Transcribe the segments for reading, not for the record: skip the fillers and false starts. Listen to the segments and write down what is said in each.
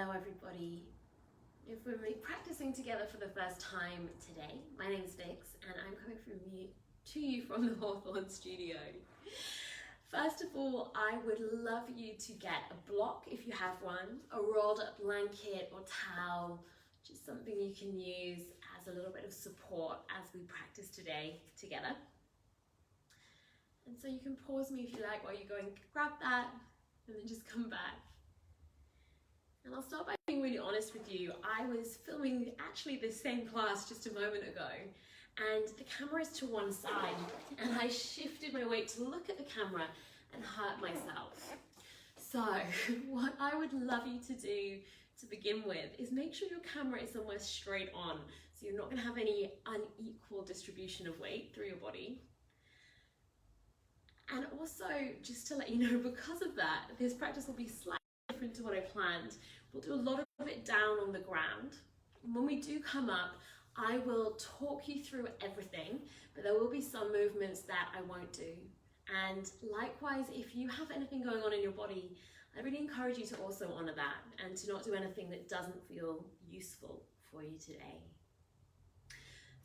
Hello everybody. If we're practicing together for the first time today, my name's Vix and I'm coming to you from the Hawthorn studio. First of all, I would love you to get a block if you have one, a rolled up blanket or towel, just something you can use as a little bit of support as we practice today together. And so you can pause me if you like while you're going, grab that, and then just come back. And I'll start by being really honest with you. I was filming actually this same class just a moment ago, and the camera is to one side, and I shifted my weight to look at the camera and hurt myself. So what I would love you to do to begin with is make sure your camera is somewhere straight on, so you're not going to have any unequal distribution of weight through your body. And also, just to let you know, because of that, this practice will be slightly different to what I planned. We'll do a lot of it down on the ground. When we do come up, I will talk you through everything, but there will be some movements that I won't do. And likewise, if you have anything going on in your body, I really encourage you to also honor that and to not do anything that doesn't feel useful for you today.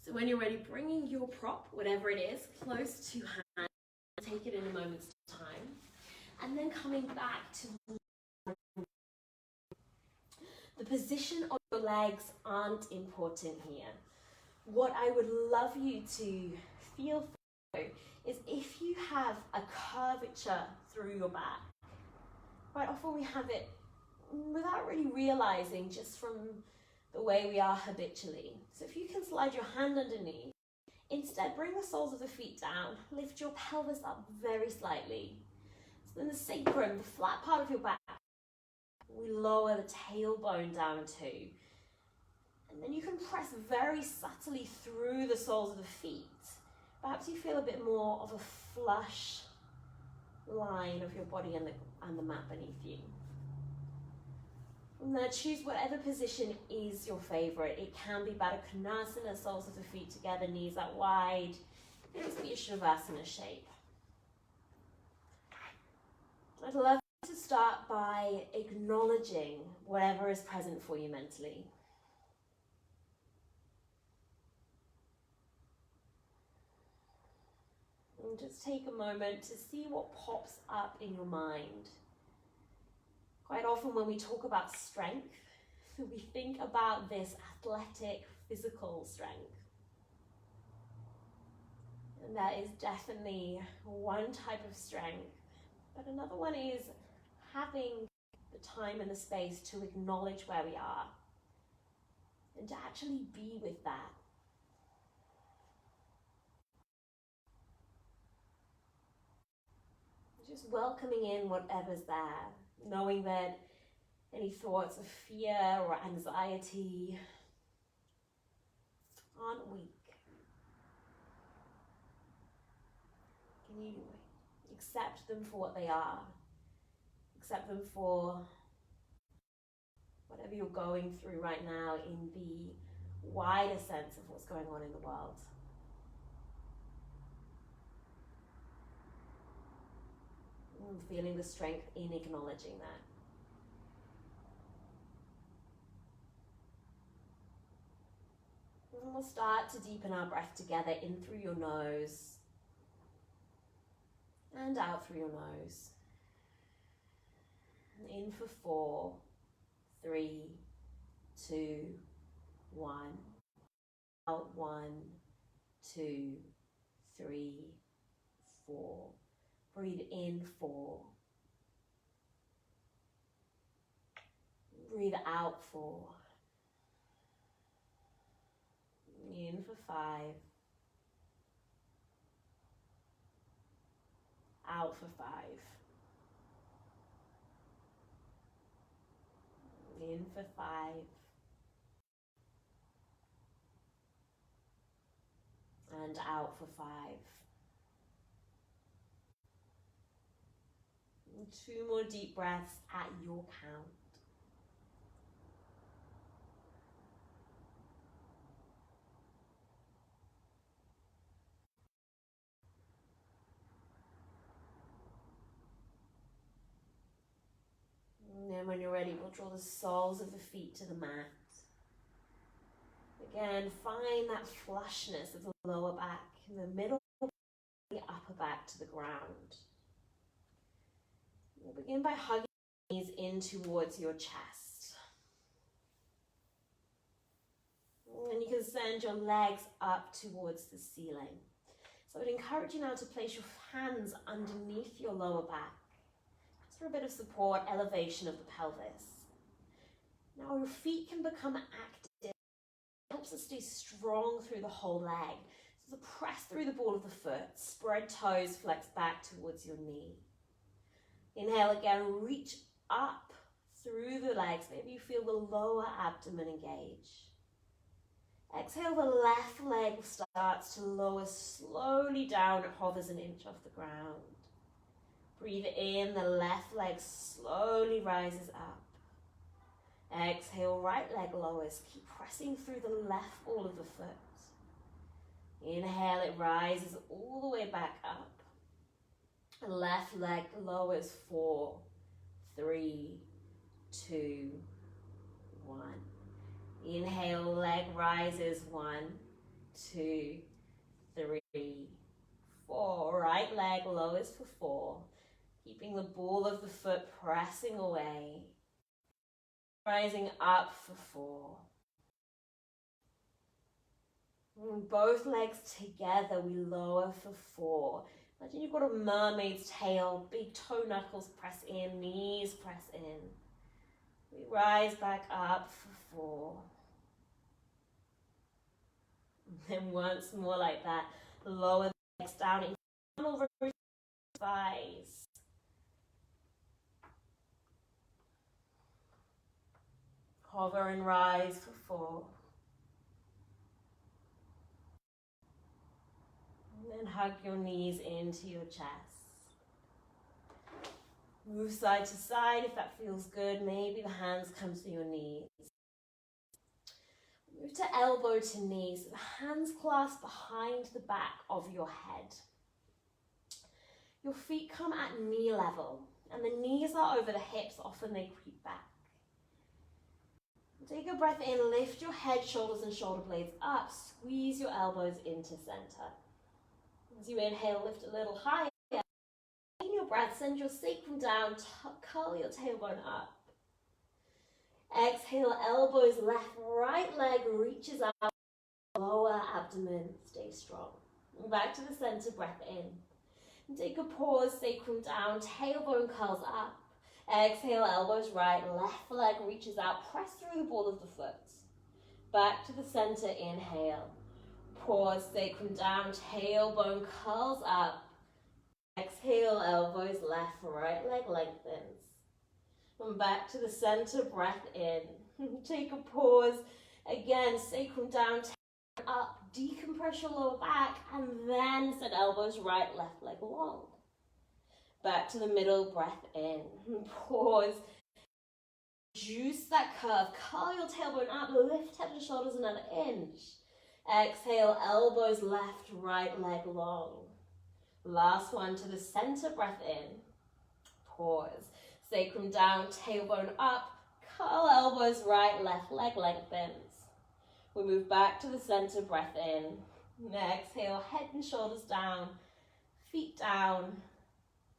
So when you're ready, bringing your prop, whatever it is, close to hand, take it in a moment's time, and then coming back to the position of your legs aren't important here. What I would love you to feel for is if you have a curvature through your back. Quite often we have it without really realizing, just from the way we are habitually. So if you can slide your hand underneath, instead bring the soles of the feet down, lift your pelvis up very slightly. So then the sacrum, the flat part of your back, we lower the tailbone down too. And then you can press very subtly through the soles of the feet. Perhaps you feel a bit more of a flush line of your body and the mat beneath you. And then choose whatever position is your favorite. It can be Baddha Konasana, soles of the feet together, knees out wide. It can be a Shavasana shape. I'd love to start by acknowledging whatever is present for you mentally. And just take a moment to see what pops up in your mind. Quite often when we talk about strength, we think about this athletic, physical strength. And that is definitely one type of strength. But another one is having the time and the space to acknowledge where we are and to actually be with that. Just welcoming in whatever's there, knowing that any thoughts of fear or anxiety aren't weak. Can you accept them for what they are? Accept them for whatever you're going through right now in the wider sense of what's going on in the world. And feeling the strength in acknowledging that. And we'll start to deepen our breath together, in through your nose and out through your nose. In for 4, 3, 2, 1. Out 1, 2, 3, 4. Breathe in 4. Breathe out 4. In for 5. Out for 5. In for 5. And out for 5. And 2 more deep breaths at your count. And then when you're ready, we'll draw the soles of the feet to the mat. Again, find that flushness of the lower back in the middle of the upper back to the ground. We'll begin by hugging your knees in towards your chest. And you can send your legs up towards the ceiling. So I would encourage you now to place your hands underneath your lower back, just for a bit of support, elevation of the pelvis. Now your feet can become active. It helps us stay strong through the whole leg. So press through the ball of the foot, spread toes, flex back towards your knee. Inhale again, reach up through the legs. Maybe you feel the lower abdomen engage. Exhale, the left leg starts to lower slowly down. It hovers an inch off the ground. Breathe in, the left leg slowly rises up. Exhale, right leg lowers. Keep pressing through the left ball of the foot. Inhale, it rises all the way back up. Left leg lowers. 4, 3, 2, 1. Inhale, leg rises. 1, 2, 3, 4. Right leg lowers for 4. Keeping the ball of the foot pressing away. Rising up for 4. And both legs together, we lower for 4. Imagine you've got a mermaid's tail, big toe knuckles press in, knees press in. We rise back up for 4. And then once more like that, lower the legs down, internal rotation, thighs. Hover and rise for 4. And then hug your knees into your chest. Move side to side if that feels good. Maybe the hands come to your knees. Move to elbow to knee. So the hands clasp behind the back of your head. Your feet come at knee level. And the knees are over the hips. Often they creep back. Take a breath in. Lift your head, shoulders, and shoulder blades up. Squeeze your elbows into center. As you inhale, lift a little higher. In your breath, send your sacrum down, curl your tailbone up. Exhale, elbows left, right leg reaches out, lower abdomen, stay strong. And back to the center, breath in. And take a pause, sacrum down, tailbone curls up. Exhale, elbows right, left leg reaches out, press through the ball of the foot. Back to the center, inhale. Pause, sacrum down, tailbone curls up. Exhale, elbows left, right leg lengthens. And back to the center, breath in. Take a pause. Again, sacrum down, tailbone up, decompress your lower back, and then send elbows right, left leg long. Back to the middle, breath in. Pause. Juice that curve, curl your tailbone up, lift head and shoulders another inch. Exhale, elbows left, right leg long. Last one to the center, breath in. Pause. Sacrum down, tailbone up, curl elbows right, left leg lengthens. We move back to the center, breath in. Exhale, head and shoulders down, feet down,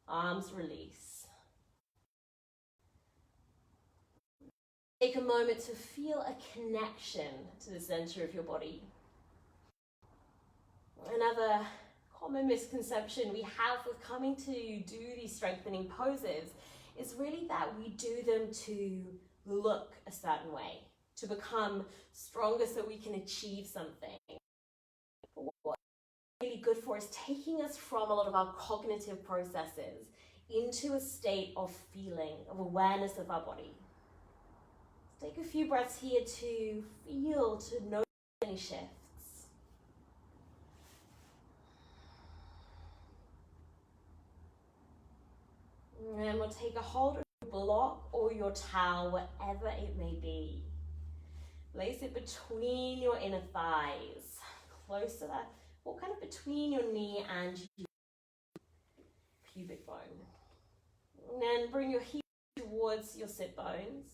arms release. Take a moment to feel a connection to the center of your body. Another common misconception we have with coming to do these strengthening poses is really that we do them to look a certain way, to become stronger so we can achieve something. But what it's really good for is taking us from a lot of our cognitive processes into a state of feeling, of awareness of our body. Let's take a few breaths here to feel, to notice any shifts. And we'll take a hold of your block or your towel, whatever it may be. Place it between your inner thighs, close to that, or kind of between your knee and your pubic bone. And then bring your heel towards your sit bones.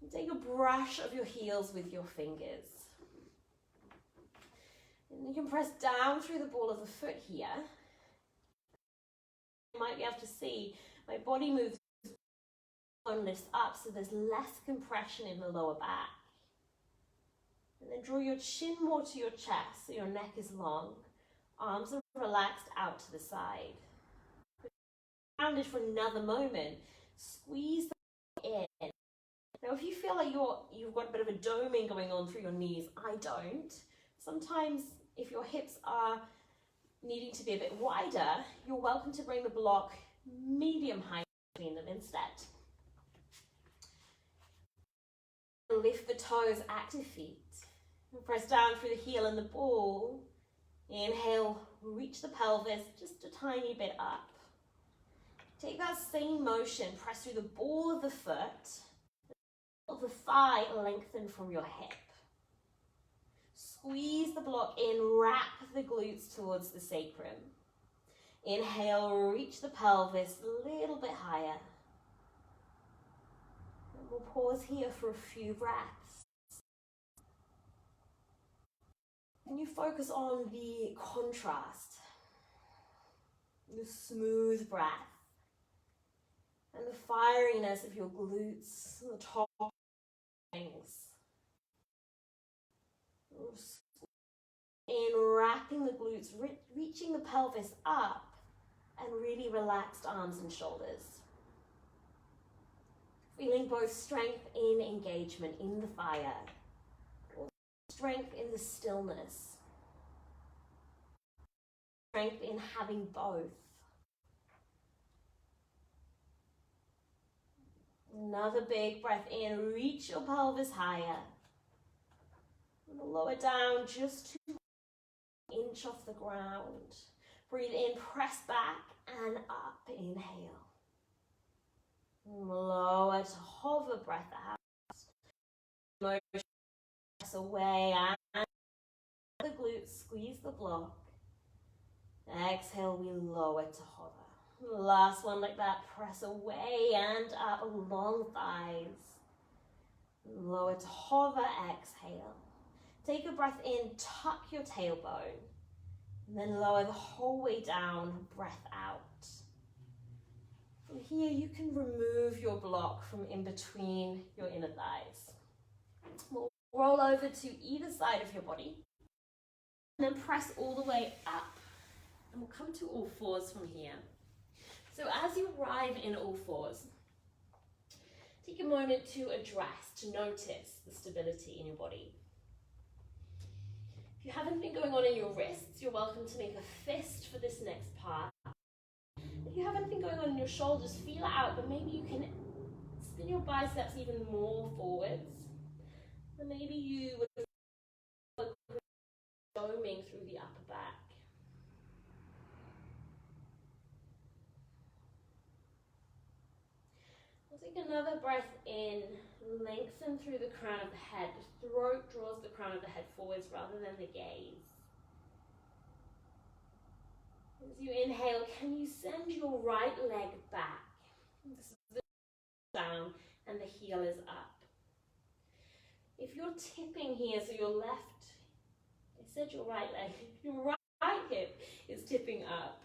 And take a brush of your heels with your fingers. And you can press down through the ball of the foot here. You might be able to see my body moves and lifts up, so there's less compression in the lower back. And then draw your chin more to your chest so your neck is long. Arms are relaxed out to the side. Grounded for another moment. Squeeze the in. Now if you feel like you've got a bit of a doming going on through your knees, I don't. Sometimes if your hips are needing to be a bit wider, you're welcome to bring the block medium height between them instead. Lift the toes, active feet. Press down through the heel and the ball. Inhale, reach the pelvis just a tiny bit up. Take that same motion, press through the ball of the foot, of the thigh lengthen from your hip. Squeeze the block in, wrap the glutes towards the sacrum. Inhale, reach the pelvis a little bit higher. And we'll pause here for a few breaths. Can you focus on the contrast, the smooth breath, and the fieriness of your glutes, the top things. In wrapping the glutes, reaching the pelvis up, and really relaxed arms and shoulders. Feeling both strength in engagement, in the fire, or strength in the stillness. Strength in having both. Another big breath in, reach your pelvis higher. And lower down just to an inch off the ground. Breathe in, press back and up, inhale. Lower to hover, breath out. Motion, press away and the glutes, squeeze the block. Exhale, we lower to hover. Last one like that, press away and up, long thighs. Lower to hover, exhale. Take a breath in, tuck your tailbone. And then lower the whole way down, breath out. From here, you can remove your block from in between your inner thighs. We'll roll over to either side of your body. And then press all the way up. And we'll come to all fours from here. So as you arrive in all fours, take a moment to address, to notice the stability in your body. If you haven't been going on in your wrists, you're welcome to make a fist for this next part. If you haven't been going on in your shoulders, feel it out, but maybe you can spin your biceps even more forwards. And maybe you would doming through the upper back. Take another breath in, lengthen through the crown of the head. The throat draws the crown of the head forwards rather than the gaze. As you inhale, can you send your right leg back? This is the down and the heel is up. If you're tipping here, so your left, I said your right leg, your right hip is tipping up.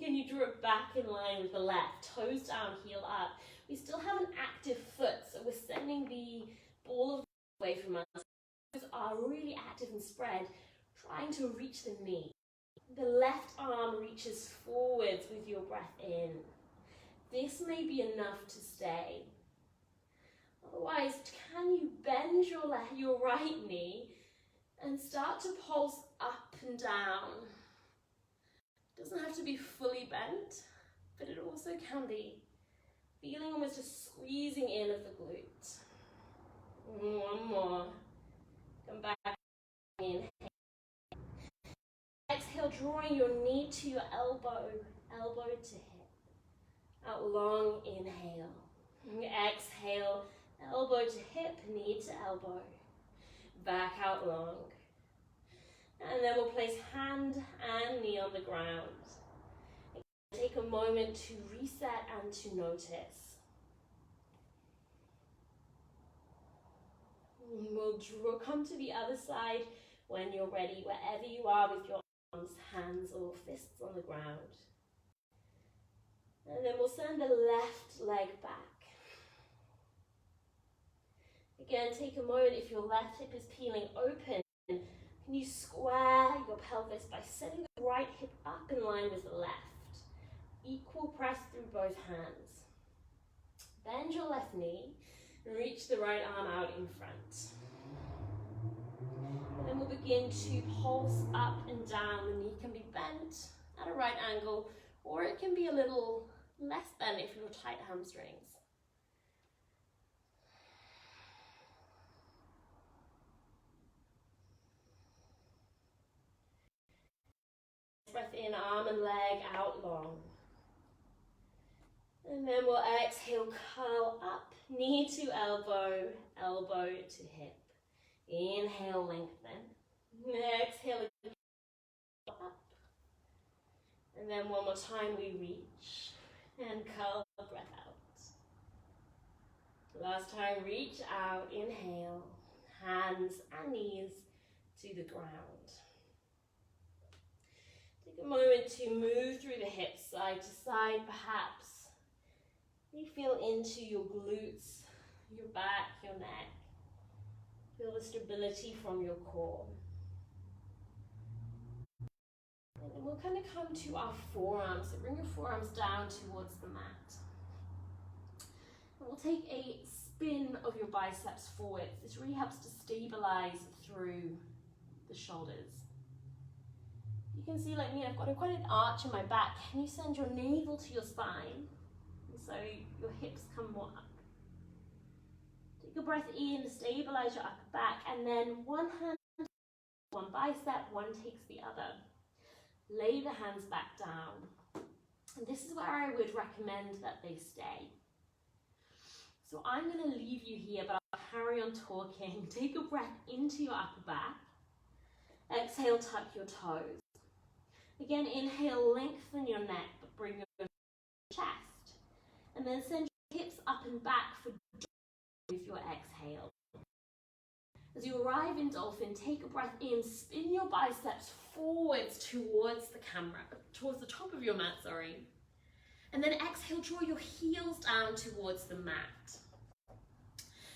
Can you draw it back in line with the left, toes down, heel up? We still have an active foot, so we're sending the ball of the away from us. Toes are really active and spread, trying to reach the knee. The left arm reaches forwards with your breath in. This may be enough to stay. Otherwise, can you bend your right knee and start to pulse up and down? It doesn't have to be fully bent, but it also can be. Feeling almost a squeezing in of the glute. One more. Come back. Inhale. Exhale, drawing your knee to your elbow, elbow to hip. Out long, inhale. Exhale, elbow to hip, knee to elbow. Back out long. And then we'll place hand and knee on the ground. Take a moment to reset and to notice. And we'll come to the other side when you're ready, wherever you are with your arms, hands or fists on the ground. And then we'll send the left leg back. Again, take a moment. If your left hip is peeling open, can you square your pelvis by setting the right hip up in line with the left? Equal press through both hands. Bend your left knee and reach the right arm out in front. And then we'll begin to pulse up and down. The knee can be bent at a right angle, or it can be a little less bent if you're tight hamstrings. Breath in, arm and leg out long. And then we'll exhale, curl up, knee to elbow, elbow to hip. Inhale, lengthen. Exhale, up. And then one more time, we reach and curl the breath out. Last time, reach out, inhale, hands and knees to the ground. Take a moment to move through the hips, side to side, perhaps. You feel into your glutes, your back, your neck. Feel the stability from your core. And then we'll kind of come to our forearms. So bring your forearms down towards the mat. And we'll take a spin of your biceps forward. This really helps to stabilize through the shoulders. You can see, like me, I've got quite an arch in my back. Can you send your navel to your spine? And so your hips come more up. Take a breath in, stabilize your upper back, and then one hand, one bicep, one takes the other. Lay the hands back down. And this is where I would recommend that they stay. So I'm going to leave you here, but I'll carry on talking. Take a breath into your upper back. Exhale, tuck your toes. Again, inhale, lengthen your neck, but bring your chest. And then send your hips up and back for with your exhale. As you arrive in dolphin, take a breath in, spin your biceps forwards towards the camera, towards the top of your mat, sorry. And then exhale, draw your heels down towards the mat.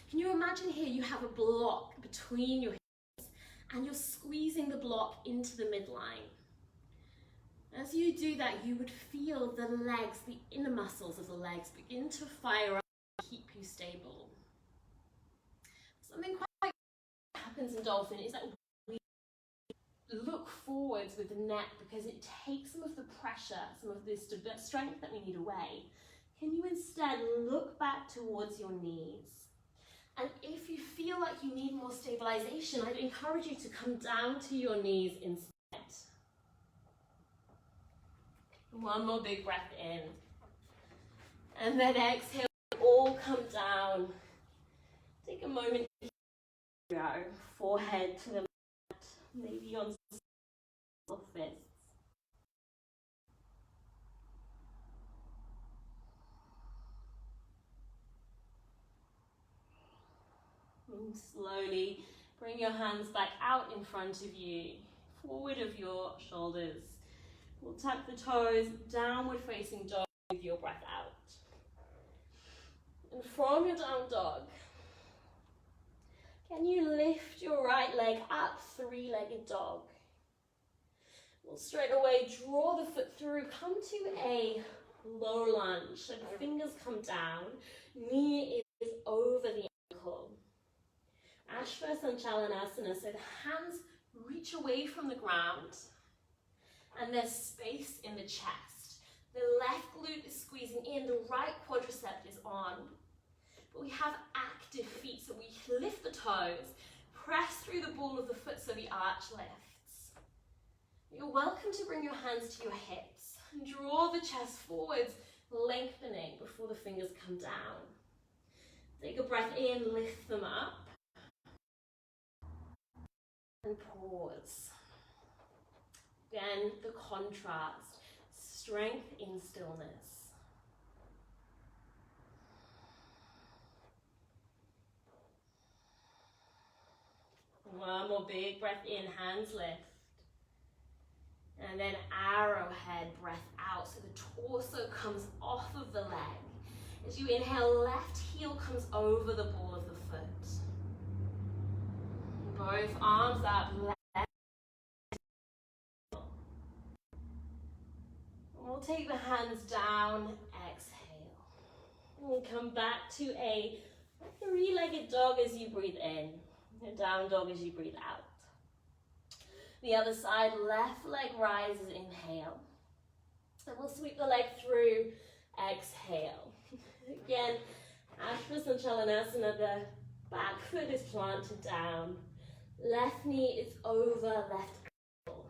Can you imagine here you have a block between your hips and you're squeezing the block into the midline. As you do that, you would feel the legs, the inner muscles of the legs begin to fire up and keep you stable. Something quite happens in dolphin is that we look forwards with the neck because it takes some of the pressure, some of this strength that we need away. Can you instead look back towards your knees? And if you feel like you need more stabilization, I'd encourage you to come down to your knees instead. One more big breath in. And then exhale, all come down. Take a moment to go. Forehead to the mat, maybe on fists. And slowly bring your hands back out in front of you, forward of your shoulders. We'll tuck the toes, downward facing dog with your breath out. And from your down dog, can you lift your right leg up, three-legged dog? We'll straight away draw the foot through, come to a low lunge. So the fingers come down, knee is over the ankle. Ashvasanchalanasana, so the hands reach away from the ground. And there's space in the chest. The left glute is squeezing in, the right quadricep is on. But we have active feet, so we lift the toes, press through the ball of the foot so the arch lifts. You're welcome to bring your hands to your hips and draw the chest forwards, lengthening before the fingers come down. Take a breath in, lift them up, and pause. Again, the contrast, strength in stillness. One more big breath in, hands lift. And then arrowhead breath out, so the torso comes off of the leg. As you inhale, left heel comes over the ball of the foot. Both arms up, left. We'll take the hands down, exhale. We'll come back to a three-legged dog as you breathe in, a down dog as you breathe out. The other side, left leg rises, inhale. And we'll sweep the leg through, exhale. Again, Ashtanga, the back foot is planted down. Left knee is over left ankle.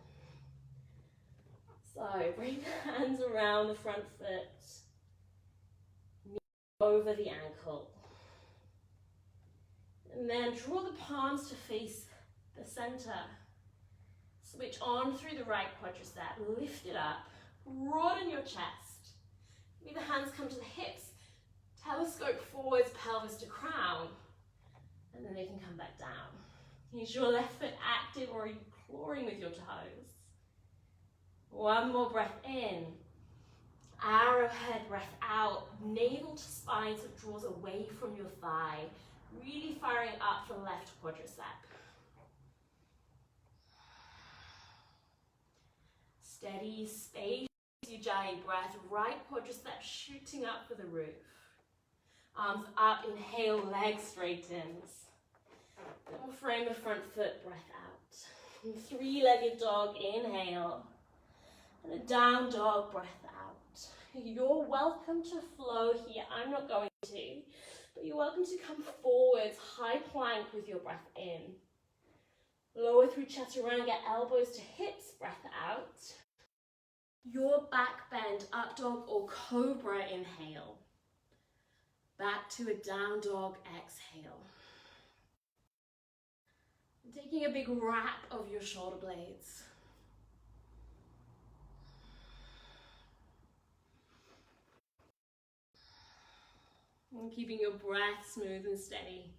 So bring the hands around the front foot, knee over the ankle. And then draw the palms to face the center. Switch on through the right quadricep, lift it up, broaden your chest. Maybe the hands come to the hips, telescope forwards, pelvis to crown, and then they can come back down. Is your left foot active or are you clawing with your toes? One more breath in. Arrowhead breath out, navel to spine so it draws away from your thigh, really firing up the left quadricep. Steady, space, Ujjayi breath, right quadricep shooting up for the roof. Arms up, inhale, leg straightens. Then we'll frame the front foot, breath out. Three-legged dog, inhale. And a down dog, breath out. You're welcome to flow here. I'm not going to, but you're welcome to come forwards, high plank with your breath in. Lower through chaturanga, elbows to hips, breath out. Your back bend, up dog or cobra, inhale. Back to a down dog, exhale. And taking a big wrap of your shoulder blades. And keeping your breath smooth and steady.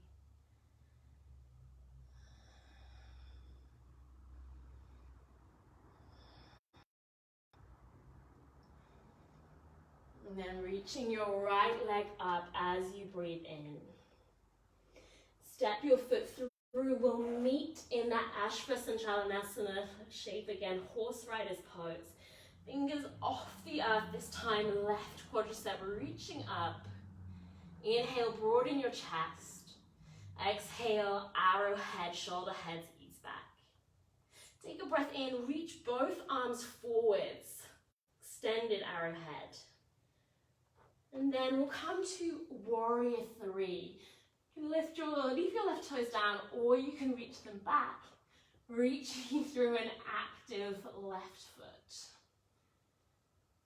And then reaching your right leg up as you breathe in. Step your foot through. We'll meet in that Ashtanga shape again, horse rider's pose. Fingers off the earth this time, left quadricep reaching up. Inhale, broaden your chest. Exhale, arrowhead, shoulder heads, ease back. Take a breath in, reach both arms forwards. Extended arrowhead. And then we'll come to warrior three. You can leave your left toes down, or you can reach them back, reaching through an active left foot.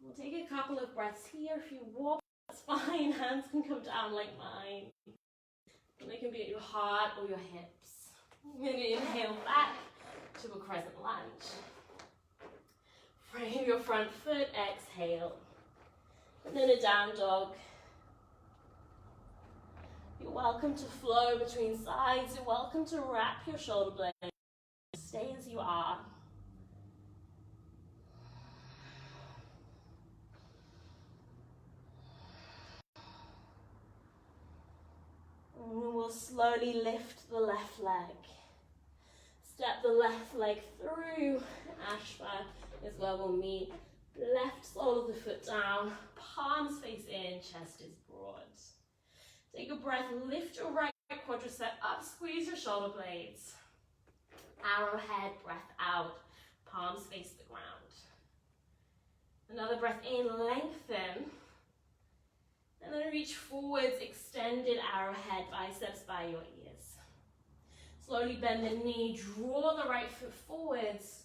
We'll take a couple of breaths here. If you walk, that's fine. Hands can come down like mine. And they can be at your heart or your hips. You're going to inhale back to a crescent lunge. Frame your front foot, exhale. And then a down dog. You're welcome to flow between sides. You're welcome to wrap your shoulder blades. Stay as you are. And we'll slowly lift the left leg. Step the left leg through. Ashva is where we'll meet. Left sole of the foot down. Palms face in. Chest is broad. Take a breath, lift your right quadricep up, squeeze your shoulder blades. Arrowhead, breath out, palms face the ground. Another breath in, lengthen. And then reach forwards, extended arrowhead, biceps by your ears. Slowly bend the knee, draw the right foot forwards.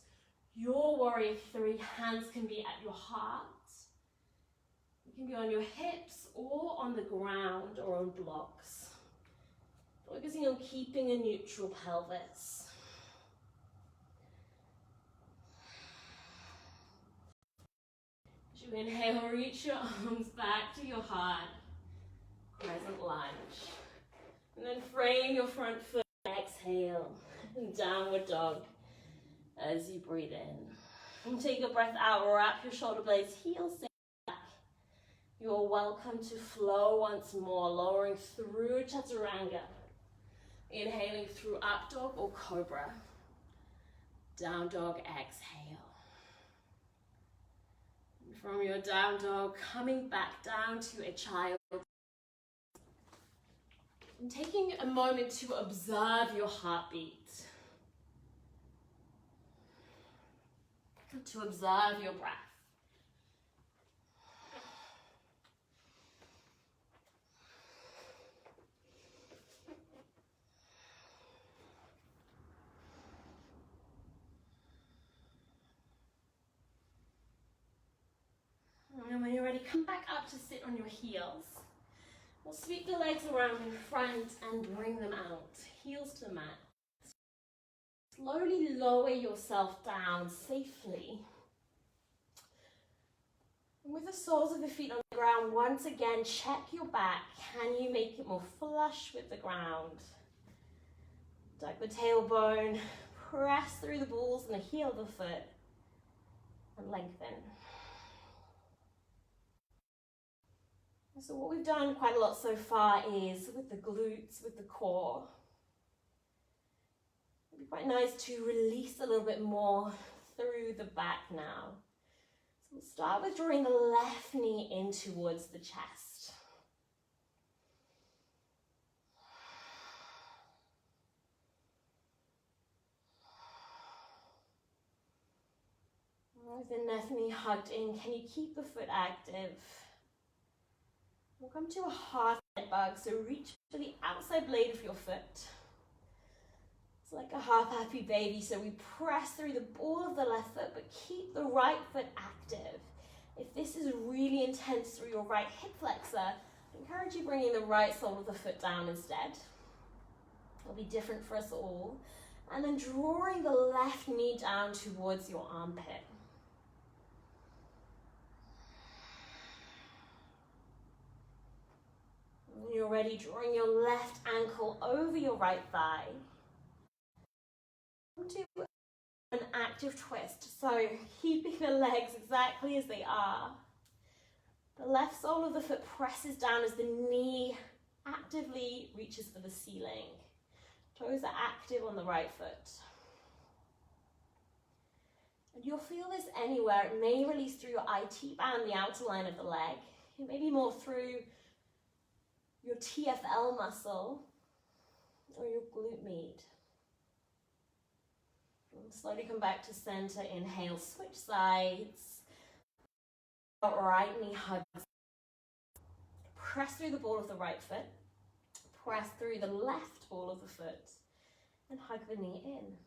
Your warrior three, hands can be at your heart. You can be on your hips or on the ground or on blocks. Focusing on keeping a neutral pelvis. As you inhale, reach your arms back to your heart. Crescent lunge. And then frame your front foot. Exhale. Downward dog as you breathe in. And take a breath out, wrap your shoulder blades, heels back. You're welcome to flow once more, lowering through Chaturanga. Inhaling through up dog or cobra. Down dog, exhale. And from your down dog, coming back down to a child. And taking a moment to observe your heartbeat. To observe your breath. And when you're ready, come back up to sit on your heels. We'll sweep the legs around in front and bring them out. Heels to the mat. Slowly lower yourself down safely. And with the soles of the feet on the ground, once again, check your back. Can you make it more flush with the ground? Duck the tailbone, press through the balls and the heel of the foot, and lengthen. So what we've done quite a lot so far is with the glutes, with the core. It'd be quite nice to release a little bit more through the back now. So we'll start with drawing the left knee in towards the chest. With the left knee hugged in, can you keep the foot active? We'll come to a half head bug, so reach for the outside blade of your foot. It's like a half happy baby, so we press through the ball of the left foot, but keep the right foot active. If this is really intense through your right hip flexor, I encourage you bringing the right sole of the foot down instead. It'll be different for us all. And then drawing the left knee down towards your armpit. When you're ready, drawing your left ankle over your right thigh. Come to an active twist, so keeping the legs exactly as they are. The left sole of the foot presses down as the knee actively reaches for the ceiling. Toes are active on the right foot. And you'll feel this anywhere. It may release through your IT band, the outer line of the leg. It may be more through your TFL muscle or your glute med. And slowly come back to center. Inhale, switch sides. Right knee hugs. Press through the ball of the right foot. Press through the left ball of the foot and hug the knee in.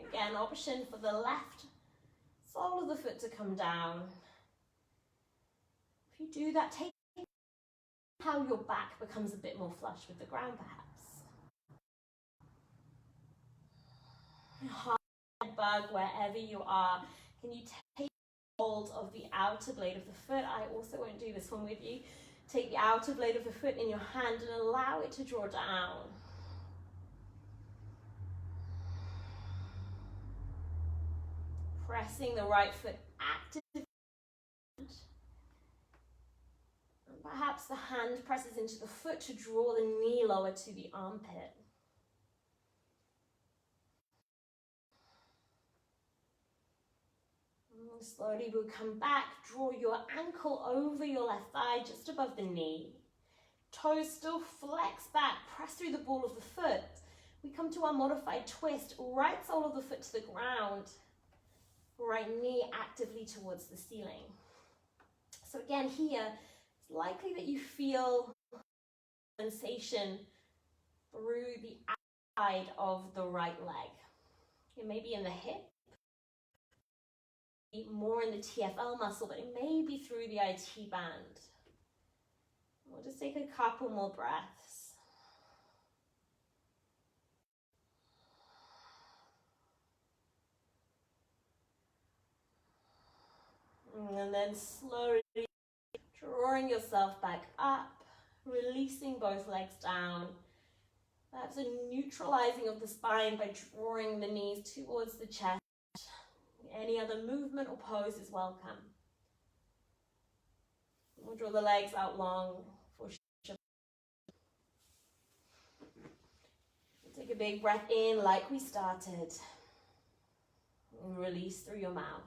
Again, option for the left sole of the foot to come down. If you do that, take how your back becomes a bit more flush with the ground, perhaps. Hard bug wherever you are. Can you take hold of the outer blade of the foot? I also won't do this one with you. Take the outer blade of the foot in your hand and allow it to draw down. Pressing the right foot actively. And perhaps the hand presses into the foot to draw the knee lower to the armpit. And slowly we'll come back, draw your ankle over your left thigh just above the knee. Toes still flex back, press through the ball of the foot. We come to our modified twist, right sole of the foot to the ground, right knee actively towards the ceiling. So again here, it's likely that you feel sensation through the outside of the right leg. It may be in the hip, more in the TFL muscle, but it may be through the IT band. We'll just take a couple more breaths. And then slowly drawing yourself back up, releasing both legs down, Perhaps a neutralizing of the spine by drawing the knees towards the chest. Any other movement or pose is welcome. We'll draw the legs out long for Shavasana. Take a big breath in like we started. And release through your mouth.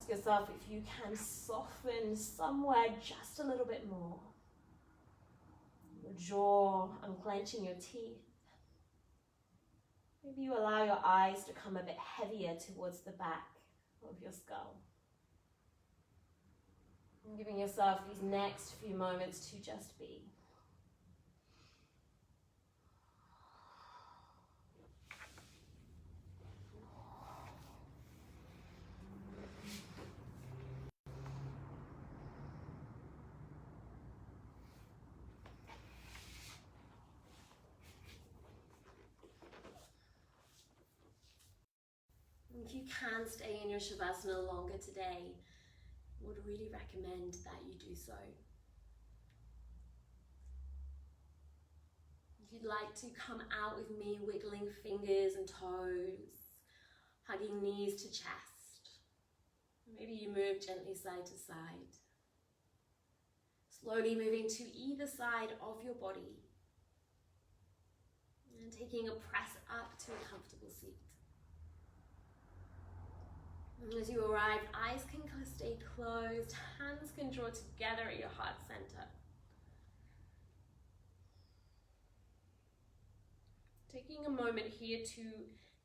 Ask yourself if you can soften somewhere just a little bit more. Your jaw, unclenching your teeth. Maybe you allow your eyes to come a bit heavier towards the back of your skull. And giving yourself these next few moments to just be. If you can stay in your Shavasana longer today, I would really recommend that you do so. If you'd like to come out with me, wiggling fingers and toes, hugging knees to chest. Maybe you move gently side to side. Slowly moving to either side of your body. And taking a press up to a comfortable seat. And as you arrive, eyes can stay closed, hands can draw together at your heart center. Taking a moment here to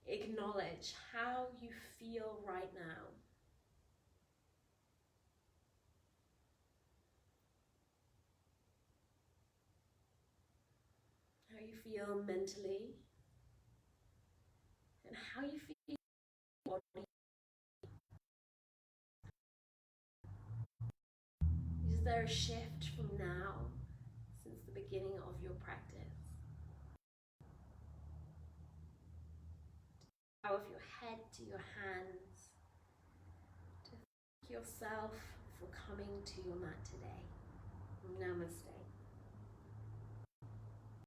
acknowledge how you feel right now. How you feel mentally, and how you feel in your body. Is there a shift from now since the beginning of your practice? Power of your head to your hands, to thank yourself for coming to your mat today. Namaste.